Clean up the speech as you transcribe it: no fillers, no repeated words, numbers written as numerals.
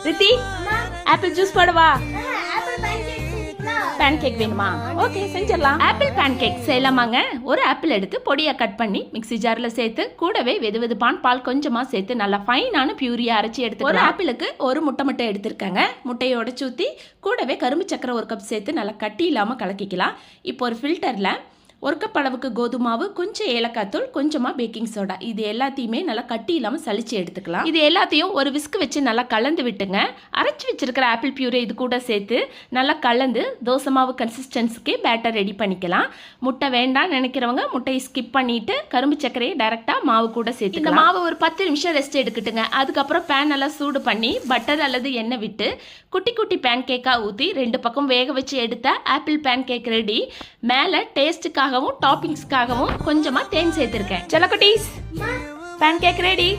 Riddhi apple juice போடவா? Pancake வேணுமா? Okay செஞ்சிடலாம். ஆப்பிள் பேன் கேக் செய்யலாமாங்க? ஒரு ஆப்பிள் எடுத்து பொடியா கட் பண்ணி மிக்ஸி ஜார்ல சேர்த்து கூடவே வெதுவெதுப்பான் பால் கொஞ்சமா சேர்த்து நல்லா ஃபைனான பியூரியா அரைச்சி எடுத்து ஒரு ஆப்பிளுக்கு ஒரு முட்டை எடுத்திருக்காங்க. முட்டையை உடைச்சு ஊற்றி கூடவே கரும்பு சக்கரை ஒரு கப் சேர்த்து நல்லா கட்டி இல்லாமல் கலக்கிக்கலாம். இப்போ ஒரு ஃபில்டரில் ஒரு கப் அளவுக்கு கோதுமை மாவு, கொஞ்சம் ஏலக்காய் தூள், கொஞ்சமாக பேக்கிங் சோடா, இது எல்லாத்தையுமே நல்லா கட்டி இல்லாமல் சளிச்சு எடுத்துக்கலாம். இது எல்லாத்தையும் ஒரு விஸ்க் வச்சு நல்லா கலந்து விட்டுங்க. அரைச்சி வச்சிருக்கிற ஆப்பிள் பியூரை இது கூட சேர்த்து நல்லா கலந்து தோசை மாவு கன்சிஸ்டன்சிக்கு பேட்டர் ரெடி பண்ணிக்கலாம். முட்டை வேண்டாம்னு நினைக்கிறவங்க முட்டையை ஸ்கிப் பண்ணிட்டு கரும்பு சர்க்கரையை டைரெக்டாக மாவு கூட சேர்த்து இந்த மாவு ஒரு 10 நிமிஷம் ரெஸ்ட் எடுக்கட்டுங்க. அதுக்கப்புறம் பேன் நல்லா சூடு பண்ணி பட்டர் அல்லது எண்ணெய் விட்டு குட்டி குட்டி பேன் கேக்காக ஊற்றி 2 பக்கம் வேக வச்சு எடுத்த ஆப்பிள் பேன் கேக் ரெடி. மேலே டேஸ்ட்டுக்காக டாப்பிங்ஸ்க்காகவும் கொஞ்சமா தேன் சேர்த்திருக்கேன். செல்லக்குட்டீஸ், பேன் கேக் ரெடி.